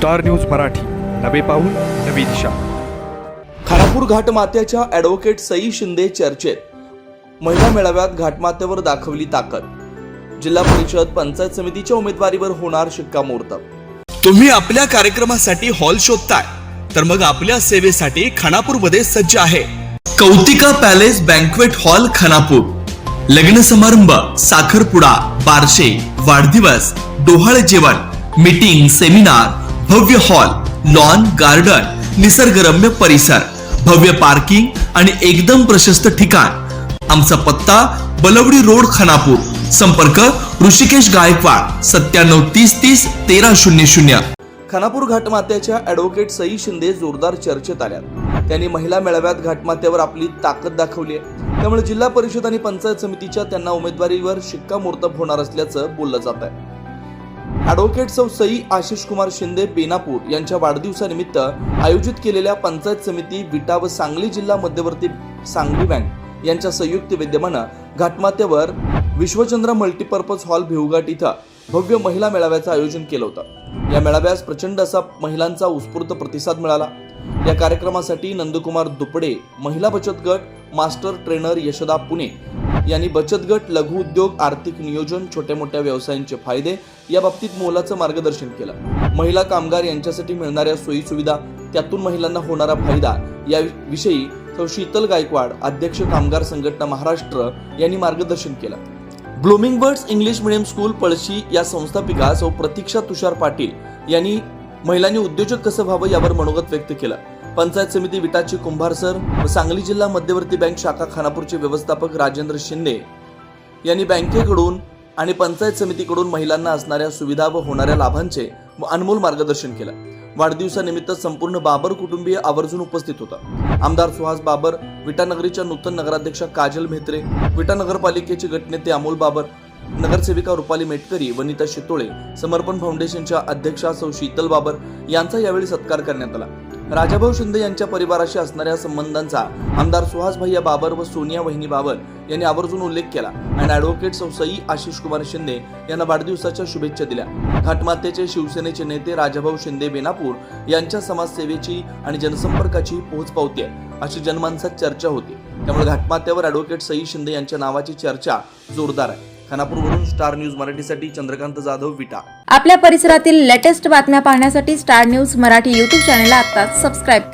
Star news Marathi, नवे पाऊल नवी दिशा. खानापूर घाटमात्याच्या ॲडव्होकेट सई शिंदे चर्चेत. महिला मेळाव्यात घाटमात्यावर दाखवली ताकद. जिल्हा परिषद पंचायत समितीच्या उमेदवारीवर होणार शिक्कामोर्तब. तुम्ही आपल्या कार्यक्रमासाठी हॉल शोधताय तर मग आपल्या सेवेसाठी खानापूरमध्ये सज्ज आहे कौतिका पॅलेस बँक्वेट हॉल खानापूर. लग्न समारंभ, साखरपुडा, बारशे, वाढदिवस, डोहाळे जेवण, मीटिंग, सेमिनार, भव्य हॉल, लॉन, गार्डन, निसर्गरम्य परिसर, भव्य पार्किंग आणि एकदम प्रशस्त ठिकाण. आमचा पत्ता बलवडी रोड खानापूर. संपर्क ऋषिकेश गायकवाड 9730 1300. खानापूर घाटमात्याच्या ॲडव्होकेट सई शिंदे जोरदार चर्चेत आल्या. त्यांनी महिला मेळाव्यात घाटमात्यावर आपली ताकद दाखवली आहे. त्यामुळे जिल्हा परिषद आणि पंचायत समितीच्या त्यांना उमेदवारीवर शिक्कामोर्तब होणार असल्याचं बोललं जात आहे. ॲडव्होकेट सई आशिष कुमार शिंदे बेनापूर यांच्या वाढदिवसानिमित्त आयोजित केलेल्या पंचायत समिती विटा व सांगली जिल्हा मध्यवर्ती सांगली बँक यांच्या संयुक्त विद्यमानं घाटमात्यावर विश्वचंद्र मल्टीपर्पज हॉल भिवघाट इथं भव्य महिला मेळाव्याचं आयोजन केलं होतं. या मेळाव्यास प्रचंड असा महिलांचा उत्स्फूर्त प्रतिसाद मिळाला. या कार्यक्रमासाठी नंदकुमार दुपडे महिला बचत गट, मास्टर ट्रेनर यशदा पुणे यांनी बचत गट, लघु उद्योग, आर्थिक नियोजन, छोट्या मोठ्या व्यवसायांचे फायदे या बाबतीत मोलाचं मार्गदर्शन केलं. महिला कामगार यांच्यासाठी मिळणाऱ्या सोयी सुविधा, त्यातून महिलांना होणारा फायदा याविषयी शीतल गायकवाड, अध्यक्ष कामगार संघटना महाराष्ट्र यांनी मार्गदर्शन केलं. Blooming birds English medium school Palshi या संस्थापिका सौ प्रतीक्षा तुषार पाटील यांनी महिलांनी उद्योजक कसं व्हावं यावर मनोगत व्यक्त केलं. पंचायत समिती विटाची कुंभार सर व सांगली जिल्हा मध्यवर्ती बँक शाखा खानापूरचे व्यवस्थापक राजेंद्र शिंदे यांनी बँकेकडून आणि पंचायत समितीकडून महिलांना असणाऱ्या सुविधा व होणाऱ्या लाभांचे अनमोल मार्गदर्शन केलं. वाढदिवसानिमित्त संपूर्ण बाबर कुटुंबीय आवर्जून उपस्थित होता. आमदार सुहास बाबर, विटा नगरीच्या नूतन नगराध्यक्षा काजल म्हेत्रे, विटा नगरपालिकेचे गटनेते अमोल बाबर, नगरसेविका रुपाली मेटकरी, वनिता शितोळे, समर्पण फाउंडेशनच्या अध्यक्षा सौ शीतल बाबर यांचा यावेळी सत्कार करण्यात आला. राजाभाऊ शिंदे यांच्या परिवाराशी असणाऱ्या संबंधांचा आमदार सुहास भैया बाबर व सोनिया वहिनी बाबर यांनी आवर्जून उल्लेख केला आणि ॲडव्होकेट सई आशिष कुमार शिंदे यांना वाढदिवसाच्या शुभेच्छा दिल्या. घाटमातेचे शिवसेनेचे नेते राजाभाऊ शिंदे बेनापूर यांच्या समाजसेवेची आणि जनसंपर्काची पोहोचपावती आहे अशी जनमानसात चर्चा होती. त्यामुळे घाटमात्यावर ॲडव्होकेट सई शिंदे यांच्या नावाची चर्चा जोरदार आहे. खानापूरवरून स्टार न्यूज मराठीसाठी चंद्रकांत जाधव, विटा. आपल्या परिसरातील लेटेस्ट बातम्या पाहण्यासाठी स्टार न्यूज मराठी YouTube चॅनलला आत्ताच सबस्क्राईब करा.